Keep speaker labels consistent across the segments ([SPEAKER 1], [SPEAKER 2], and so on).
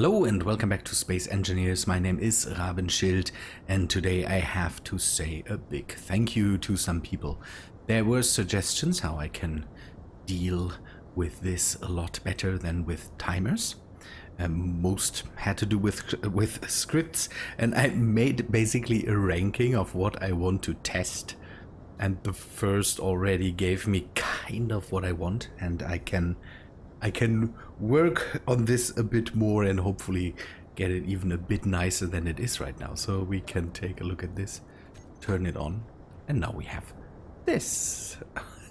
[SPEAKER 1] Hello and welcome back to Space Engineers. My name is Rabenschild and today I have to say a big thank you to some people. There were suggestions how I can deal with this a lot better than with timers. Most had to do with scripts, and I made basically a ranking of what I want to test. And the first already gave me kind of what I want, and I can work on this a bit more and hopefully get it even a bit nicer than it is right now. So we can take a look at this, turn it on, and now we have this.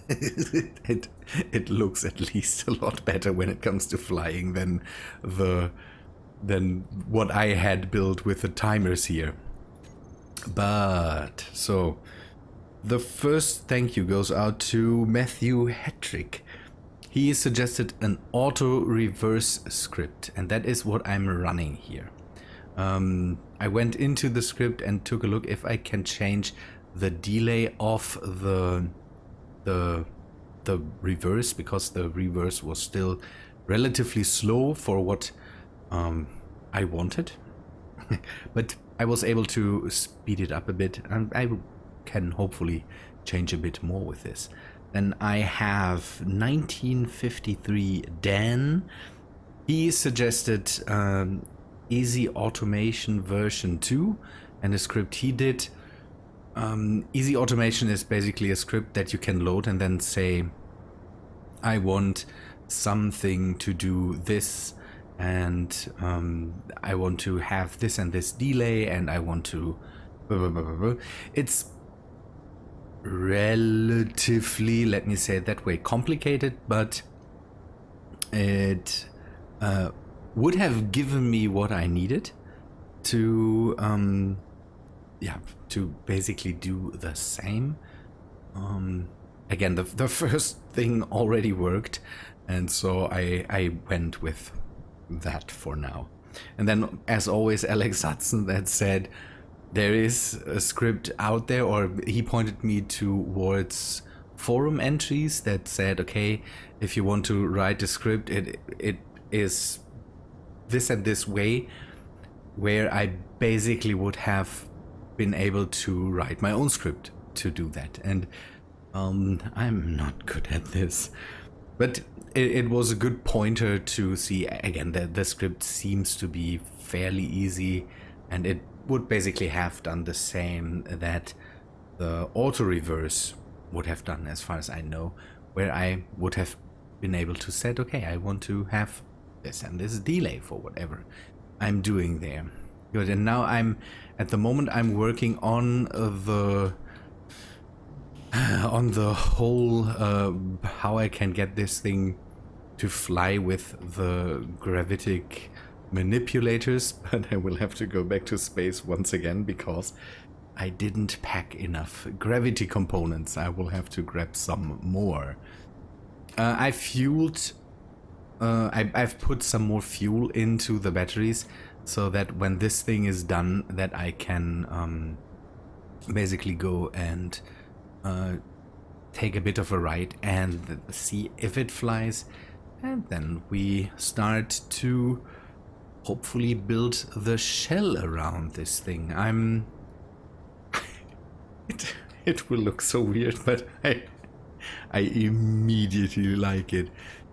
[SPEAKER 1] it looks at least a lot better when it comes to flying than what I had built with the timers here. But so the first thank you goes out to Matthew Hetrick. He suggested an auto reverse script, and that is what I'm running here. I went into the script and took a look if I can change the delay of the reverse, because the reverse was still relatively slow for what I wanted. But I was able to speed it up a bit, and I can hopefully change a bit more with this. Then I have 1953 Dan. He suggested Easy Automation version 2, and the script he did. Easy Automation is basically a script that you can load and then say, I want something to do this, and I want to have this and this delay, and I want to blah, blah, blah, blah, blah. It's relatively, let me say it that way, complicated, but it would have given me what I needed to to basically do the same. Again, the first thing already worked, and so I went with that for now. And then, as always, Alex Hudson that said there is a script out there, or he pointed me towards forum entries that said, okay, if you want to write a script, it is this and this way, where I basically would have been able to write my own script to do that. And I'm not good at this, but it was a good pointer to see again that the script seems to be fairly easy, and it would basically have done the same that the auto reverse would have done, as far as I know, where I would have been able to set, okay, I want to have this and this delay for whatever I'm doing there. Good. And now at the moment I'm working on the whole how I can get this thing to fly with the gravitic manipulators, but I will have to go back to space once again because I didn't pack enough gravity components. I will have to grab some more. I fueled, I've put some more fuel into the batteries so that when this thing is done, that I can basically go and take a bit of a ride and see if it flies, and then we start to hopefully build the shell around this thing. It will look so weird, but I immediately like it.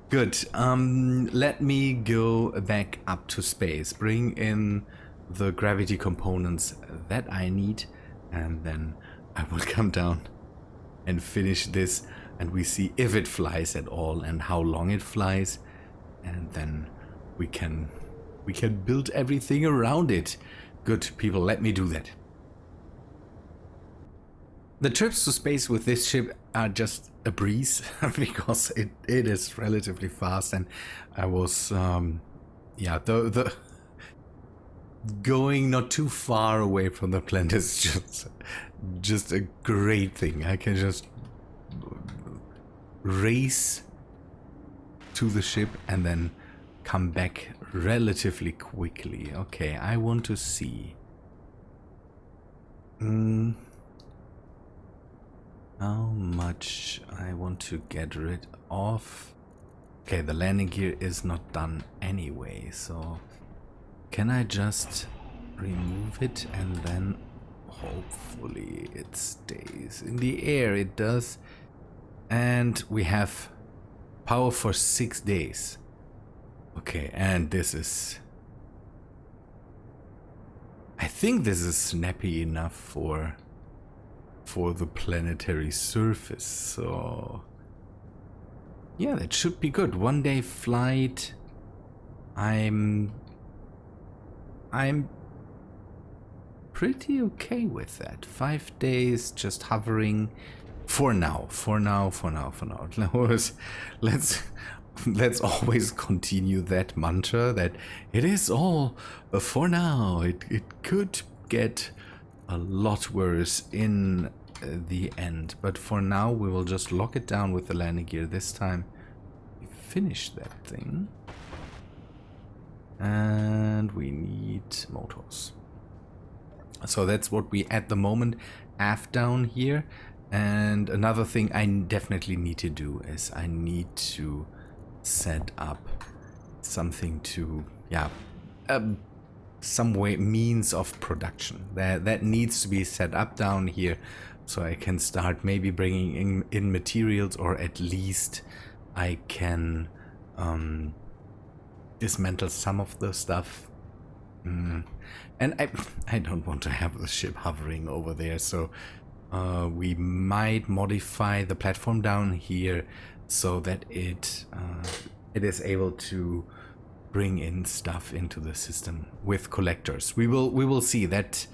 [SPEAKER 1] Good. Let me go back up to space, bring in the gravity components that I need, and then I will come down and finish this, and we see if it flies at all and how long it flies, and then we can build everything around it. Good, people, let me do that. The trips to space with this ship are just a breeze because it is relatively fast, and I was the going not too far away from the planet is just a great thing. I can just race to the ship and then come back relatively quickly. Okay, I want to see how much I want to get rid of. Okay, the landing gear is not done anyway, so can I just remove it and then hopefully it stays in the air? It does. And we have power for 6 days. Okay, and this is... I think this is snappy enough for the planetary surface, so... yeah, that should be good. 1 day flight. I'm pretty okay with that. 5 days just hovering for now. Let's always continue that mantra that it is all for now. It could get a lot worse in the end, but for now we will just lock it down with the landing gear. This time we finish that thing, and we need motors. So that's what we at the moment have down here. And another thing I definitely need to do is I need to set up something to, yeah, some way, means of production that needs to be set up down here, so I can start maybe bringing in materials, or at least I can dismantle some of the stuff. And I don't want to have the ship hovering over there, so we might modify the platform down here so that it is able to bring in stuff into the system with collectors. We will see that.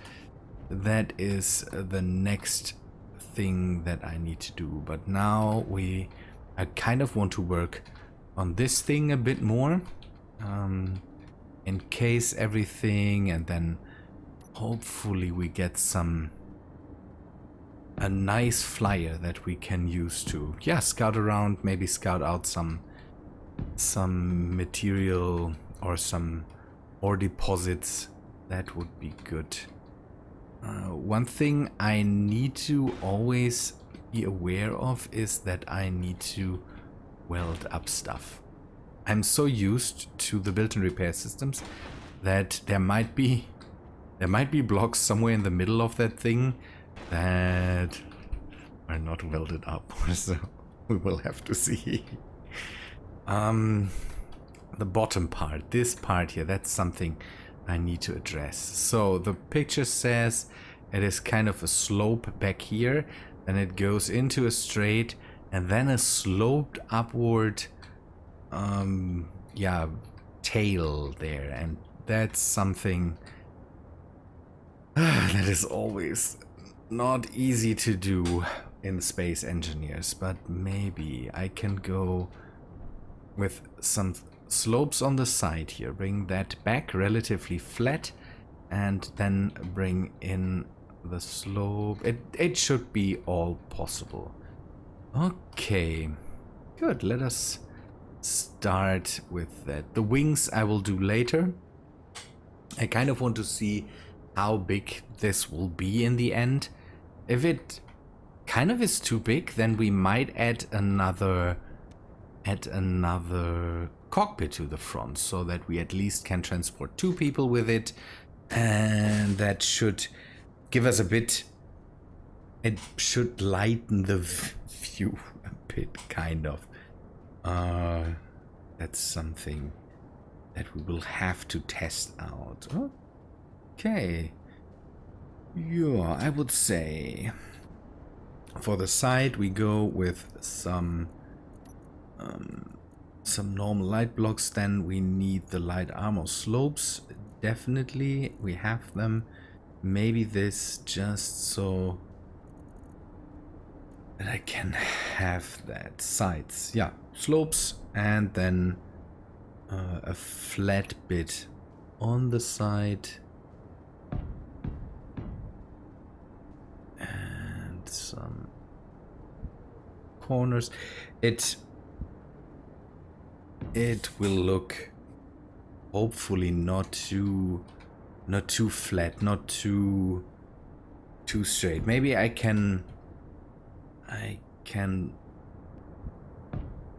[SPEAKER 1] That is the next thing that I need to do. But now I kind of want to work on this thing a bit more, encase everything, and then hopefully we get a nice flyer that we can use to, yeah, scout around, maybe scout out some material or some ore deposits. That would be good. One thing I need to always be aware of is that I need to weld up stuff. I'm so used to the built-in repair systems that there might be blocks somewhere in the middle of that thing that are not welded up, so we will have to see. The bottom part, this part here, that's something I need to address. So the picture says it is kind of a slope back here, then it goes into a straight, and then a sloped upward yeah, tail there, and that's something that is always not easy to do in Space Engineers, but maybe I can go with some slopes on the side here, bring that back relatively flat, and then bring in the slope. It should be all possible. Okay, good. Let us start with that. The wings I will do later. I kind of want to see how big this will be in the end. If it kind of is too big, then we might add another cockpit to the front, so that we at least can transport 2 people with it, and that should give us a bit, it should lighten the view a bit, kind of. That's something that we will have to test out. Okay. Yeah, I would say for the side we go with some normal light blocks. Then we need the light armor slopes. Definitely we have them. Maybe this just so that I can have that. Sides, yeah, slopes, and then a flat bit on the side, and some corners. It will look hopefully not too flat, not too straight. Maybe I can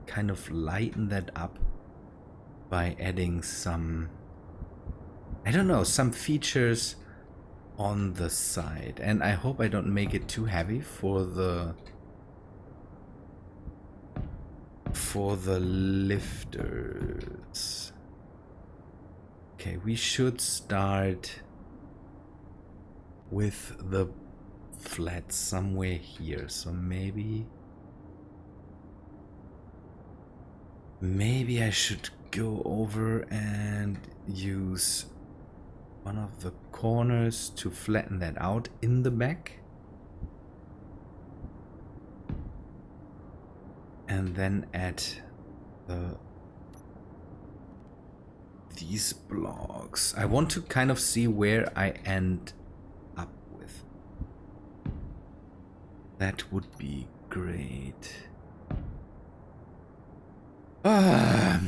[SPEAKER 1] kind of lighten that up by adding some I don't know, some features on the side. And I hope I don't make it too heavy for the lifters. Okay, we should start with the flat somewhere here. So maybe I should go over and use one of the corners to flatten that out in the back. And then add these blocks. I want to kind of see where I end up with. That would be great. At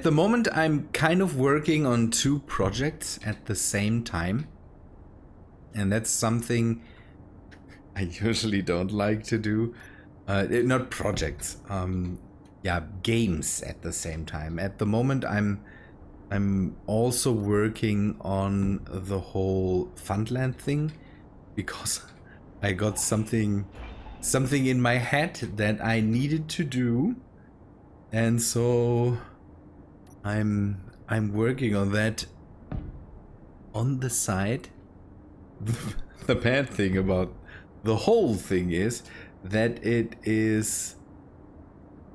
[SPEAKER 1] the moment, I'm kind of working on 2 projects at the same time. And that's something I usually don't like to do. Not projects, yeah, games at the same time. At the moment, I'm also working on the whole Fundland thing because I got something in my head that I needed to do, and so I'm working on that on the side. The bad thing about the whole thing is that it is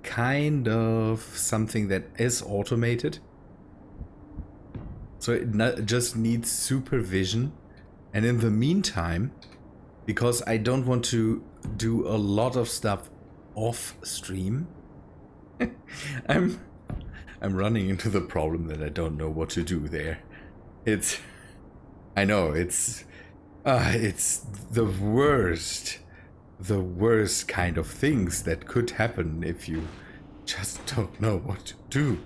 [SPEAKER 1] kind of something that is automated. So it just needs supervision. And in the meantime, because I don't want to do a lot of stuff off stream, I'm running into the problem that I don't know what to do there. I know it's the worst kind of things that could happen if you just don't know what to do.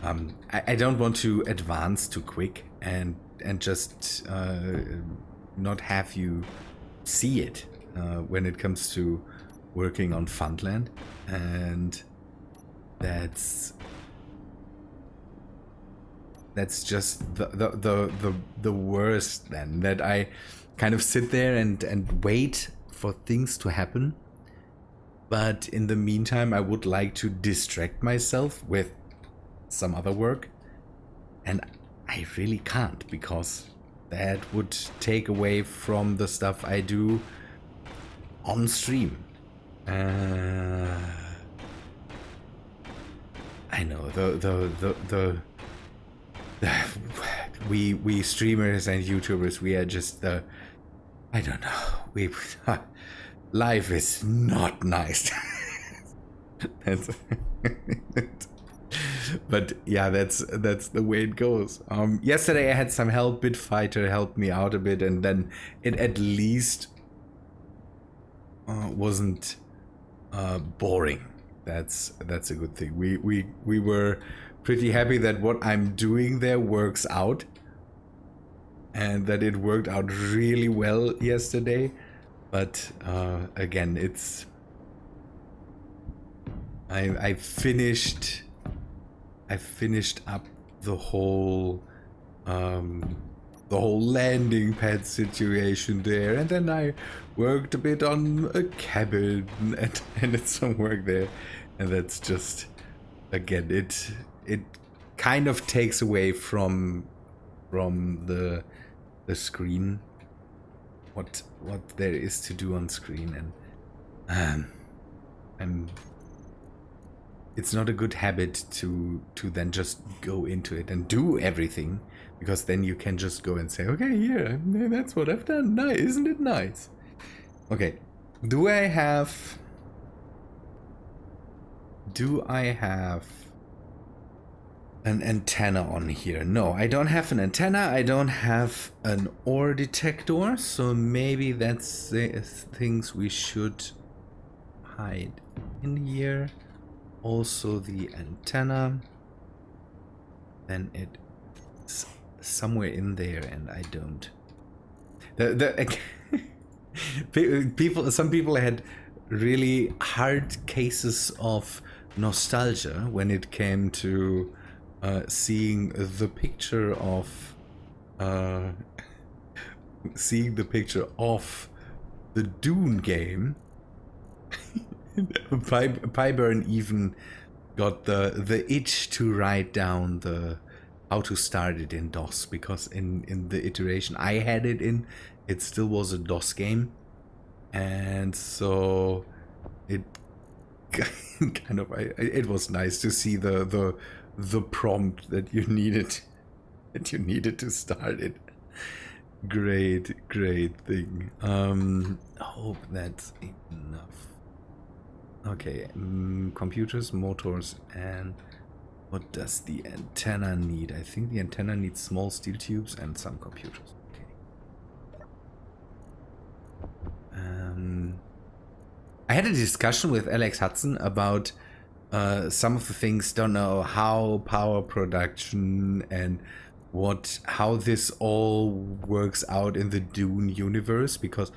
[SPEAKER 1] I don't want to advance too quick and just not have you see it when it comes to working on Fundland, and that's just the worst then, that I kind of sit there and wait for things to happen. But in the meantime, I would like to distract myself with some other work. And I really can't, because that would take away from the stuff I do on stream. I know we streamers and YouTubers, we are just I don't know, life is not nice. But yeah, that's the way it goes. Yesterday I had some help. Bitfighter helped me out a bit, and then it at least wasn't boring. That's a good thing. We were pretty happy that what I'm doing there works out, and that it worked out really well yesterday. But again, it's I finished up the whole landing pad situation there, and then I worked a bit on a cabin and did some work there, and that's just, again, it kind of takes away from the screen what there is to do on screen, and it's not a good habit to then just go into it and do everything, because then you can just go and say, okay, yeah, that's what I've done. Nice, isn't it nice? Okay, do I have an antenna on here? No, I don't have an antenna. I don't have an ore detector, so maybe that's the things we should hide in here. Also the antenna, then it's somewhere in there, and I don't. Some people had really hard cases of nostalgia when it came to seeing the picture of uh, the Dune game. Pyburn even got the itch to write down the how to start it in DOS, because in the iteration I had it in, it still was a DOS game, and so it kind of it was nice to see the prompt that you needed to start it. Great thing. Hope that's enough. Okay, computers, motors, and what does the antenna need? I think the antenna needs small steel tubes and some computers. Okay. I had a discussion with Alex Hudson about some of the things. Don't know how power production and how this all works out in the Dune universe, because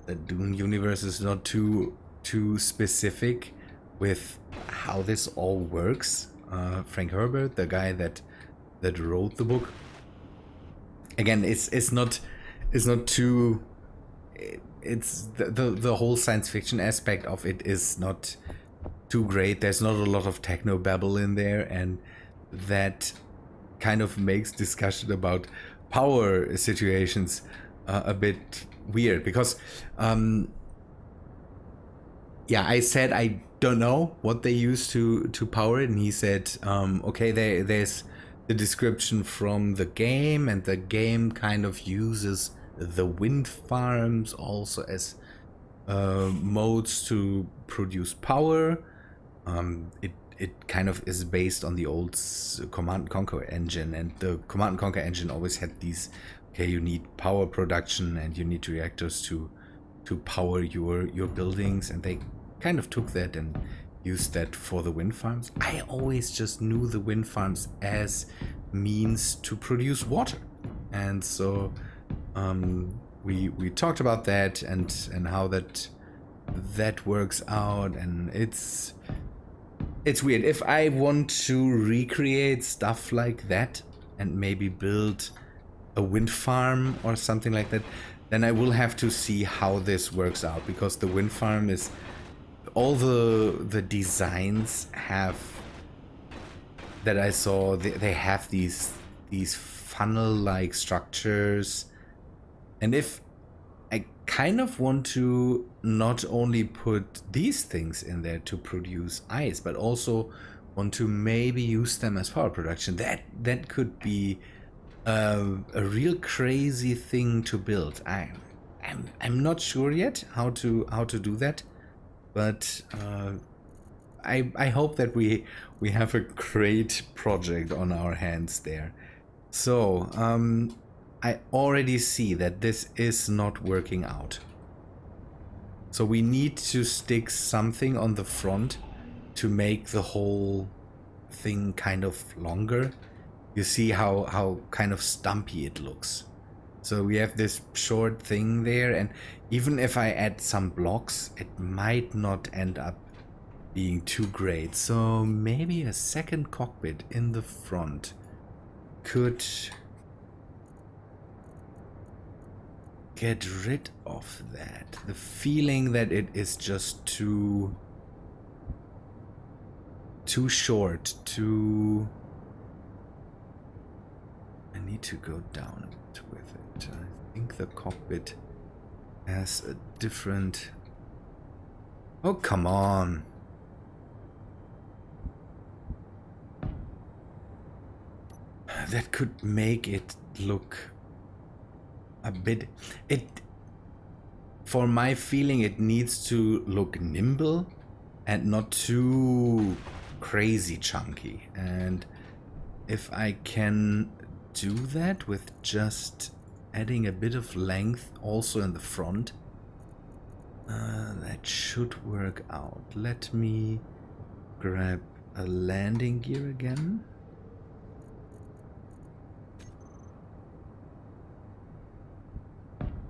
[SPEAKER 1] the Dune universe is not too specific with how this all works. Frank Herbert, the guy that wrote the book, again, it's not too. It's the whole science fiction aspect of it is not too great. There's not a lot of technobabble in there, and that kind of makes discussion about power situations a bit weird, because yeah, I said I don't know what they use to power it, and he said okay, there's the description from the game, and the game kind of uses the wind farms also as modes to produce power. It kind of is based on the old Command and Conquer engine, and the Command and Conquer engine always had these, okay, you need power production and you need reactors to power your buildings, and they kind of took that and used that for the wind farms. I always just knew the wind farms as means to produce water, and so we talked about that and how that works out, and it's weird. If I want to recreate stuff like that and maybe build a wind farm or something like that, then I will have to see how this works out, because the wind farm is all the designs have that I saw, they have these funnel-like structures, and if I kind of want to not only put these things in there to produce ice, but also want to maybe use them as power production, that could be a real crazy thing to build. I'm not sure yet how to do that, but I hope that we have a great project on our hands there. So I already see that this is not working out. So we need to stick something on the front to make the whole thing kind of longer. You see how kind of stumpy it looks. So we have this short thing there, and even if I add some blocks, it might not end up being too great. So maybe a second cockpit in the front could get rid of that. The feeling that it is just too short, I need to go down a bit with it. I think the cockpit has a different... Oh, come on. That could make it look a bit... For my feeling, it needs to look nimble and not too crazy chunky. And if I can do that with just adding a bit of length also in the front, that should work out. Let me grab a landing gear again.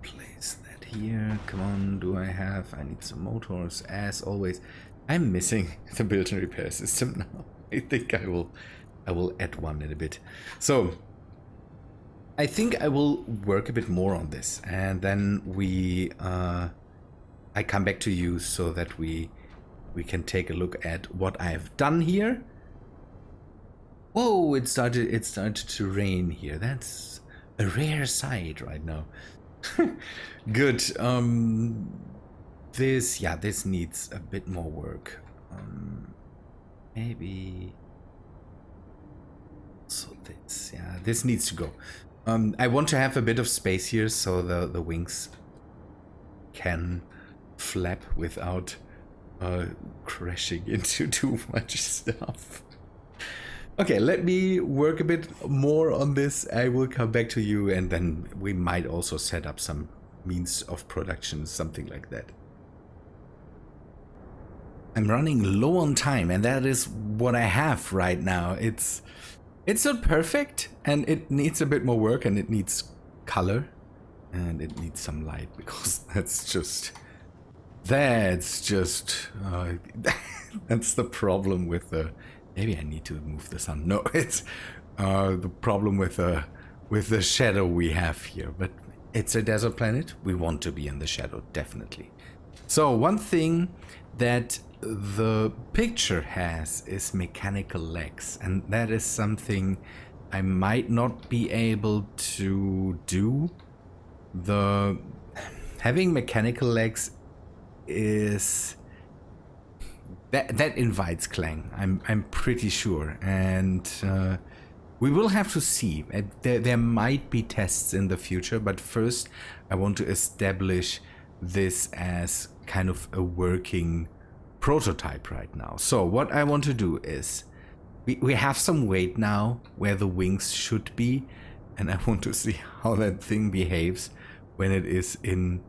[SPEAKER 1] Place that here. Come on, I need some motors as always. I'm missing the build and repair system now. I think I will I will add one in a bit. So I think I will work a bit more on this, and then I come back to you so that we can take a look at what I've done here. Whoa, it started to rain here. That's a rare sight right now. Good. This needs a bit more work. Maybe. So this needs to go. I want to have a bit of space here so the wings can flap without crashing into too much stuff. Okay, let me work a bit more on this. I will come back to you, and then we might also set up some means of production, something like that. I'm running low on time, and that is what I have right now. It's not perfect, and it needs a bit more work, and it needs color, and it needs some light, because that's just that's the problem with the. Maybe I need to move the sun. No, it's the problem with the shadow we have here. But it's a desert planet. We want to be in the shadow, definitely. So one thing that the picture has is mechanical legs, and that is something I might not be able to do. Having mechanical legs is that invites clang. I'm pretty sure, and we will have to see. There might be tests in the future, but first I want to establish this as kind of a working prototype right now. So what I want to do is we have some weight now where the wings should be, and I want to see how that thing behaves when it is in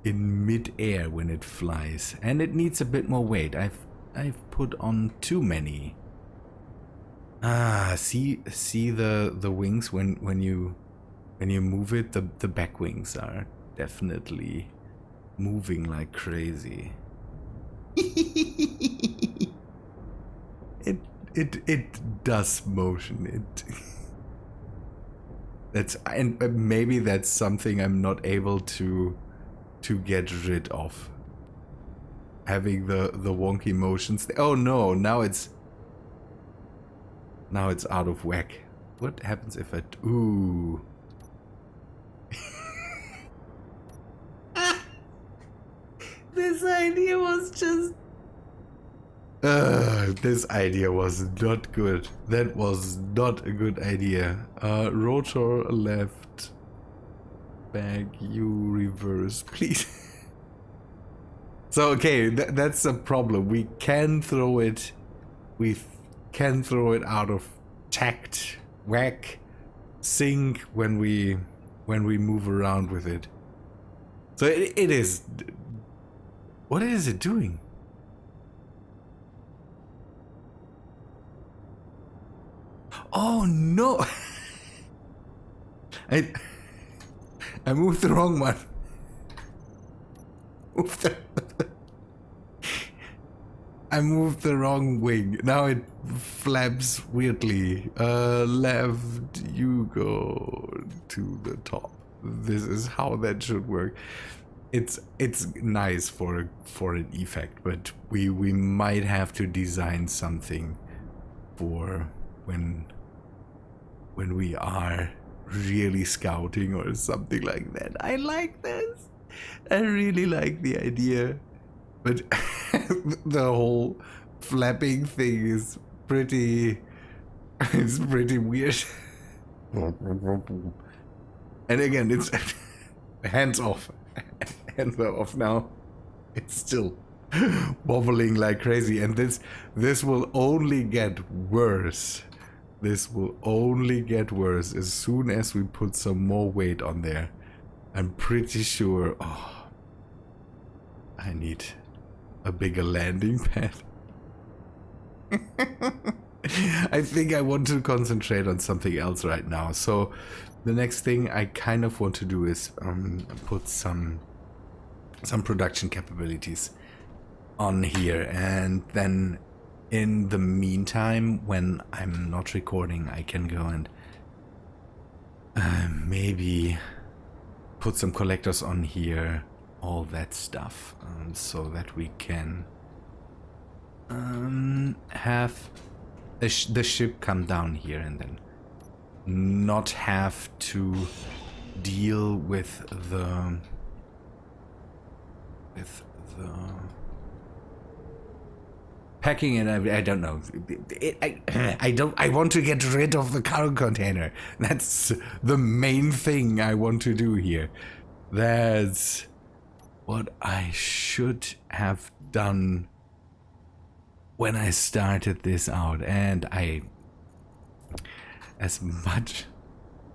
[SPEAKER 1] mid-air, when it flies, and it needs a bit more weight. I've put on too many. See the wings when you move it, the back wings are definitely moving like crazy. It does motion. And maybe that's something I'm not able to get rid of. Having the wonky motions. Oh no, now it's out of whack. What happens if I ooh. This idea was just this idea was not good. That was not a good idea. Rotor left, back, U reverse, please. So okay, that's a problem. We can throw it. We can throw it out of tact, whack, sync when we move around with it. So it is. What is it doing? Oh no! I moved the wrong one. I moved the wrong wing. Now it flaps weirdly. Left, you go to the top. This is how that should work. It's nice for an effect, but we might have to design something for when we are really scouting or something like that. I like this. I really like the idea, but the whole flapping thing is pretty weird. And again, it's hands off. Hands off now. It's still wobbling like crazy, and this will only get worse. This will only get worse as soon as we put some more weight on there. I'm pretty sure. Oh, I need a bigger landing pad. I think I want to concentrate on something else right now. So the next thing I kind of want to do is put some production capabilities on here, and then in the meantime, when I'm not recording, I can go and maybe put some collectors on here, all that stuff, so that we can have the ship come down here and then not have to deal with the packing, and I don't know. I want to get rid of the cargo container. That's the main thing I want to do here. That's what I should have done when I started this out. And as much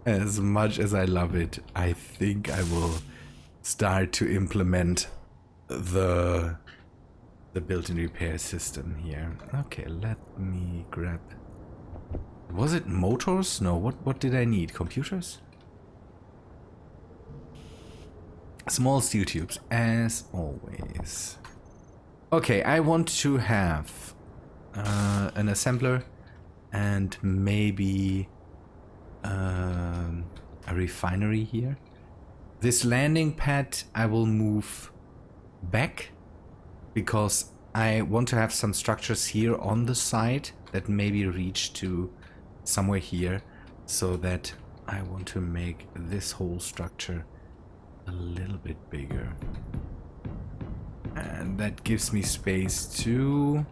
[SPEAKER 1] as I love it, I think I will start to implement the built-in repair system here. Okay, let me grab... Was it motors? No, what did I need? Computers? Small steel tubes, as always. Okay, I want to have an assembler and maybe a refinery here. This landing pad I will move back, because I want to have some structures here on the side that maybe reach to somewhere here, so that I want to make this whole structure a little bit bigger. And that gives me space to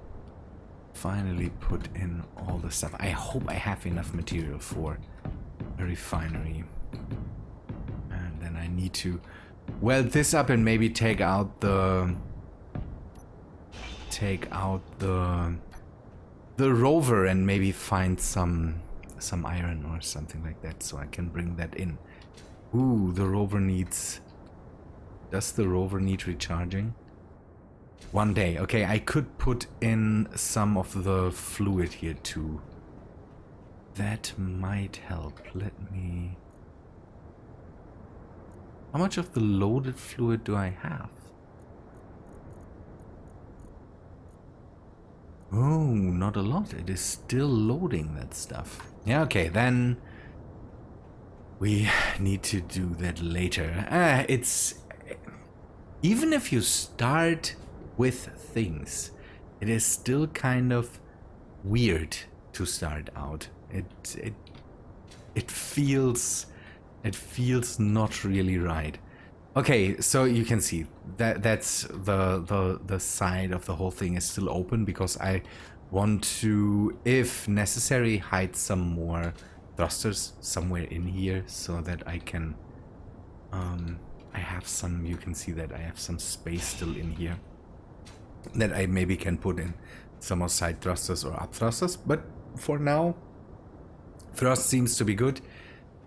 [SPEAKER 1] finally put in all the stuff. I hope I have enough material for a refinery. And then I need to weld this up and maybe take out the rover and maybe find some iron or something like that, so I can bring that in. Ooh, the rover needs... Does the rover need recharging? One day. Okay, I could put in some of the fluid here too. That might help. Let me... How much of the loaded fluid do I have? Oh, not a lot. It is still loading that stuff. Yeah, okay, then we need to do that later. It's... Even if you start with things, it is still kind of weird to start out. It feels not really right. Okay, so you can see that's the side of the whole thing is still open, because I want to, if necessary, hide some more thrusters somewhere in here, so that I can I have some, you can see that I have some space still in here that I maybe can put in some more side thrusters or up thrusters. But for now, thrust seems to be good,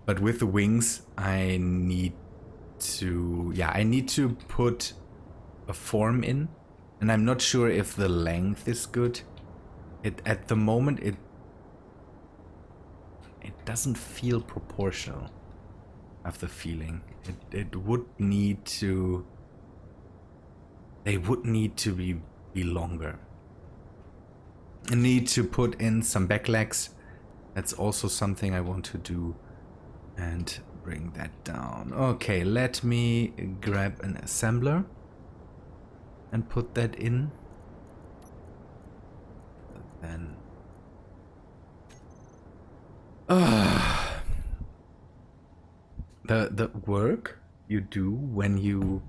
[SPEAKER 1] but with the wings I need to put a form in, and I'm not sure if the length is good. At the moment it doesn't feel proportional. I have the feeling it would need to, they would need to be longer. I need to put in some back legs. That's also something I want to do, and bring that down. Okay, let me grab an assembler and put that in. Then the work you do when you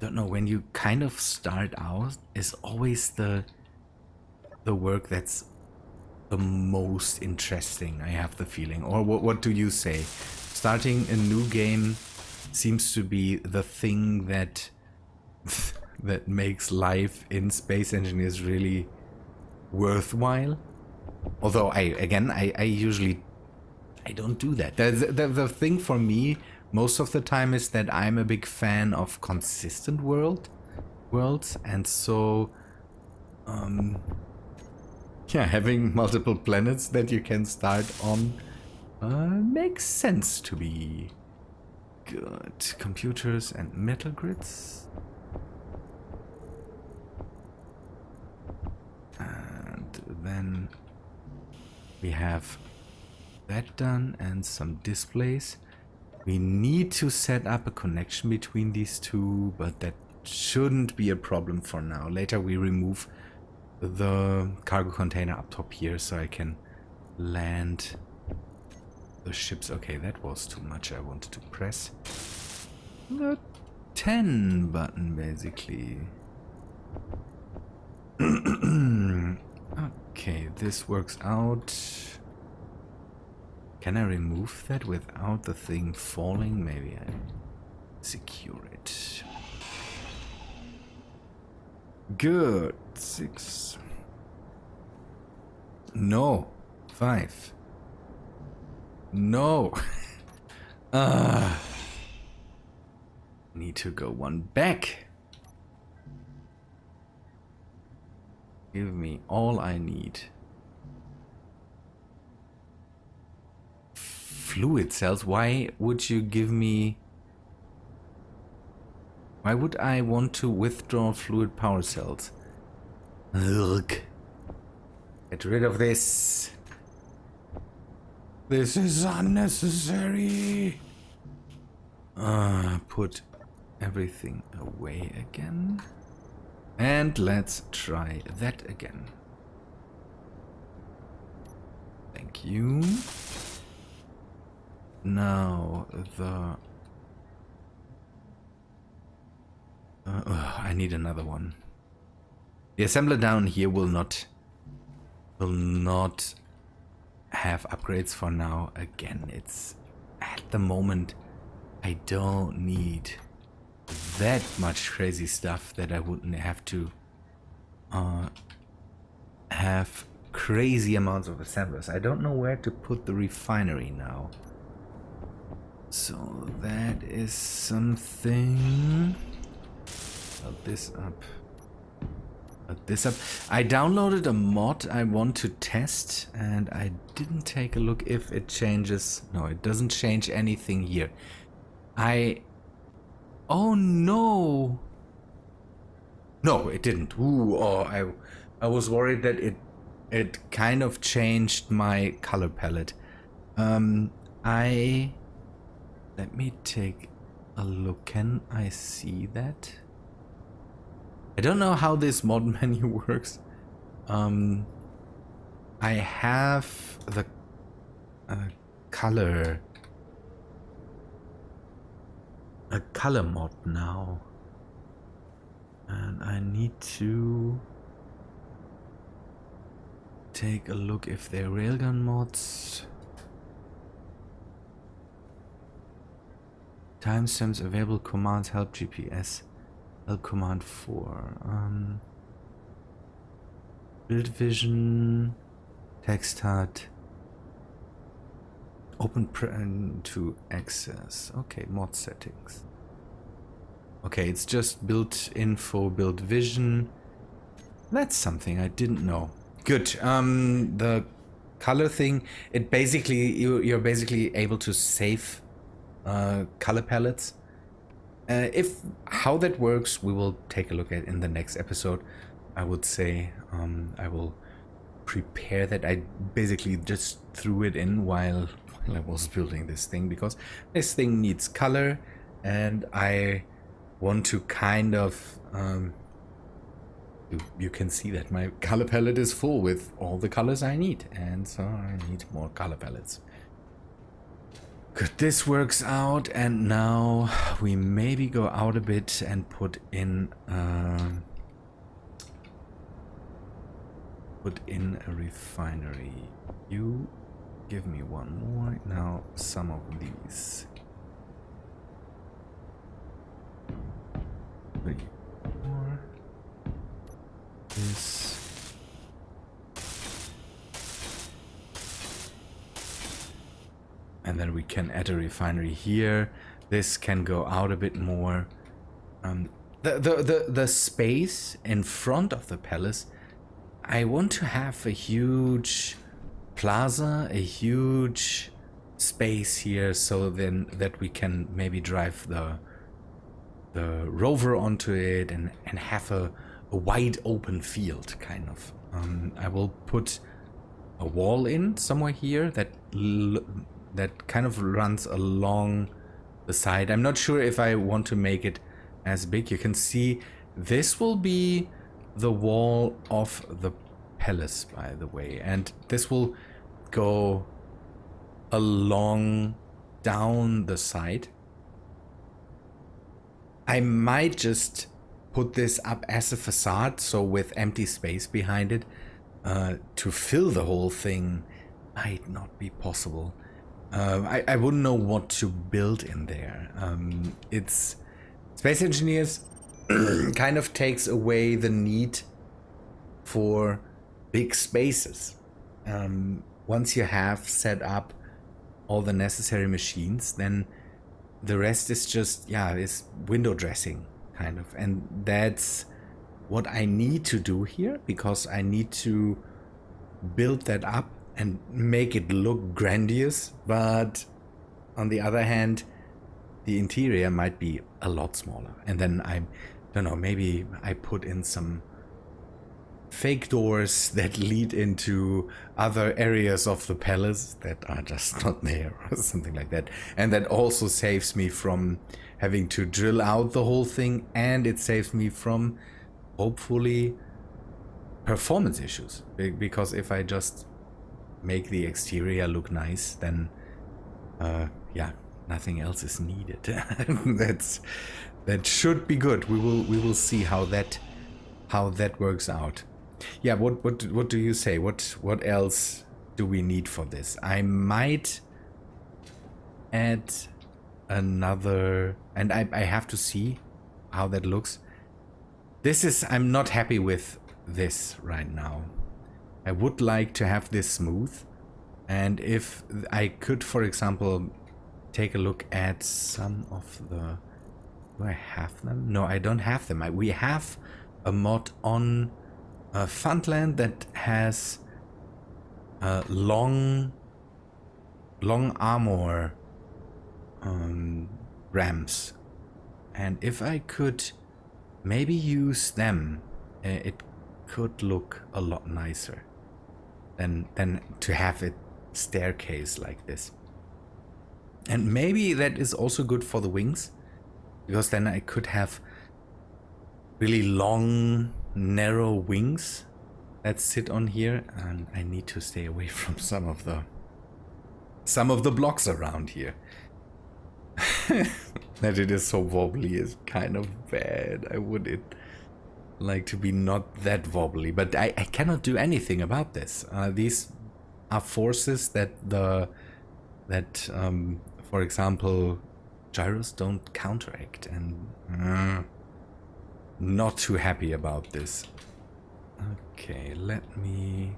[SPEAKER 1] when you kind of start out is always the work that's the most interesting, I have the feeling. Or what do you say? Starting a new game seems to be the thing that that makes life in space engineers really worthwhile. Although I usually don't do that. The thing for me most of the time is that I'm a big fan of consistent worlds, and so yeah, having multiple planets that you can start on makes sense to be good. Computers and metal grids. then we have that done and some displays. We need to set up a connection between these two, but that shouldn't be a problem for now. Later we remove the cargo container up top here so I can land the ships. Okay, that was too much. I wanted to press the 10 button basically. Okay, this works out. Can I remove that without the thing falling? Maybe I secure it. Good. 6. No. 5. No. Need to go one back. Give me all I need. Fluid cells? Why would you give me... Why would I want to withdraw fluid power cells? Ugh. Get rid of this. This is unnecessary. Put everything away again. And let's try that again. Thank you. Now the... I need another one. The assembler down here will not have upgrades for now. Again, it's at the moment I don't need that much crazy stuff that I wouldn't have to have crazy amounts of assemblers. I don't know where to put the refinery now. So that is something. Build this up. Build this up. I downloaded a mod I want to test and I didn't take a look if it changes. No, it doesn't change anything here. Oh no! No, it didn't. Ooh, oh, I was worried that it kind of changed my color palette. Let me take a look. Can I see that? I don't know how this mod menu works. I have the color. A color mod now. And I need to take a look if they're railgun mods. Timestamps, available commands, help GPS, help command 4. Build vision, text HUD, open to access. Okay, mod settings. Okay, it's just build info, build vision. That's something I didn't know. Good. The color thing, it basically you're basically able to save color palettes. If how that works, we will take a look at in the next episode. I would say I will prepare that. I basically just threw it in while I was building this thing because this thing needs color, and I want to kind of you can see that my color palette is full with all the colors I need, and so I need more color palettes. Good, this works out, and now we maybe go out a bit and put in a refinery. You give me one more. Now some of these. 3 more. This. And then we can add a refinery here. This can go out a bit more. The space in front of the palace, I want to have a huge plaza, a huge space here, so then that we can maybe drive the rover onto it and have a wide open field kind of. I will put a wall in somewhere here that kind of runs along the side. I'm not sure if I want to make it as big. You can see this will be the wall of the palace, by the way, and this will go along down the side. I might just put this up as a facade, so with empty space behind it. To fill the whole thing might not be possible. I wouldn't know what to build in there. It's Space Engineers kind of takes away the need for big spaces. Once you have set up all the necessary machines, then the rest is just, is window dressing, kind of. And that's what I need to do here, because I need to build that up and make it look grandiose. But on the other hand, the interior might be a lot smaller. And then I don't know, maybe I put in some fake doors that lead into other areas of the palace that are just not there, or something like that. And that also saves me from having to drill out the whole thing, and it saves me from, hopefully, performance issues. Because if I just make the exterior look nice, then nothing else is needed. That should be good. We will see how that works out. Yeah, what do you say? What else do we need for this? I might add another, and I have to see how that looks. I'm not happy with this right now. I would like to have this smooth, and if I could, for example, take a look at some of the, do I have them? No, I don't have them. We have a mod on Fundland that has long armor ramps, and if I could maybe use them, it could look a lot nicer than to have it staircase like this. And maybe that is also good for the wings, because then I could have really long, narrow wings that sit on here, and I need to stay away from some of the blocks around here. That it is so wobbly is kind of bad. I would like to be not that wobbly, but I cannot do anything about this. These are forces that for example, gyros don't counteract, and not too happy about this. Okay, let me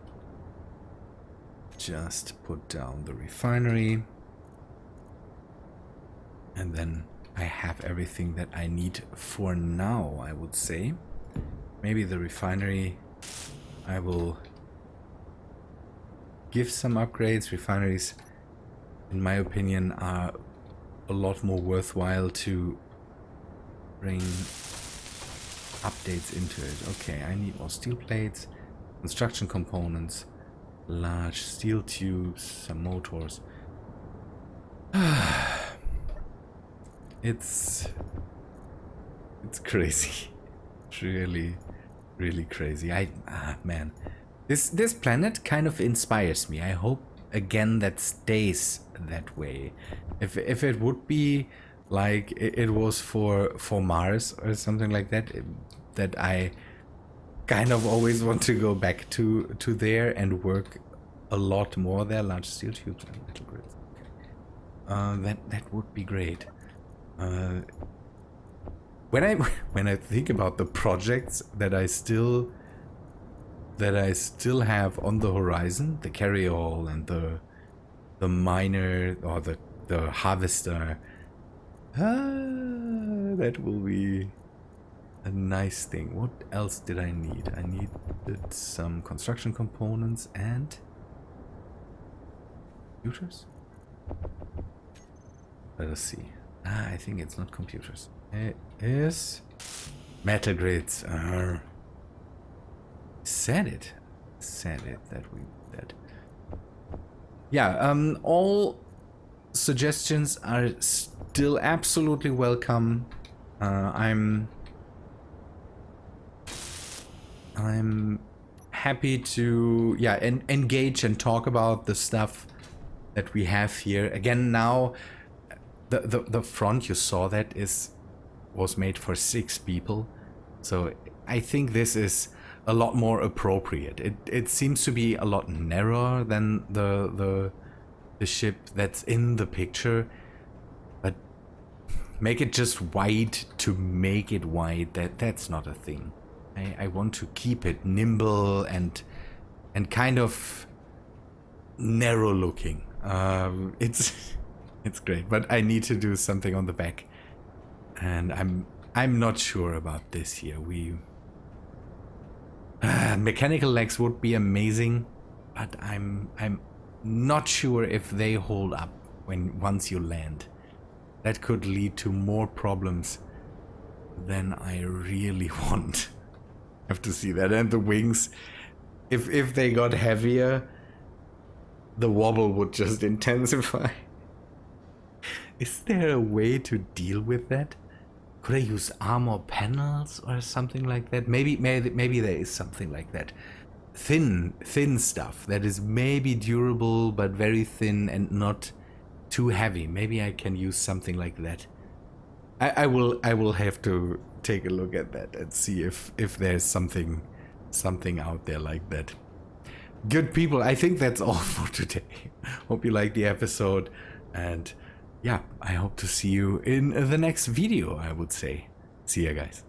[SPEAKER 1] just put down the refinery, and then I have everything that I need for now, I would say. Maybe the refinery, I will give some upgrades. Refineries, in my opinion, are a lot more worthwhile to bring updates into it. Okay, I need more steel plates, construction components, large steel tubes, some motors. It's crazy. It's really crazy. Man, this planet kind of inspires me. I hope again that stays that way. If it would be like it was for Mars or something like that, that I kind of always want to go back to there and work a lot more there. Large steel tubes and little grids. That would be great. When I think about the projects that I still have on the horizon, the carryall and the miner or the harvester, that will be a nice thing. What else did I need? I needed some construction components and computers. Let us see. I think it's not computers. It is metal grids. Said it. said it that we that. Yeah, all suggestions are still absolutely welcome. I'm happy to engage and talk about the stuff that we have here. Again, now the front you saw that was made for 6 people, so I think this is a lot more appropriate. It seems to be a lot narrower than the ship that's in the picture, but make it just wide to make it wide. That's not a thing. I want to keep it nimble and kind of narrow looking. It's great, but I need to do something on the back, and I'm not sure about this here. Mechanical legs would be amazing, but I'm not sure if they hold up once you land. That could lead to more problems than I really want. I have to see that. And the wings, if they got heavier, the wobble would just intensify. Is there a way to deal with that? Could I use armor panels or something like that? Maybe there is something like that. Thin stuff that is maybe durable but very thin and not too heavy. Maybe I can use something like that. I will have to take a look at that and see if there's something out there like that. Good people, I think that's all for today. Hope you liked the episode, and yeah, I hope to see you in the next video, I would say. See ya, guys.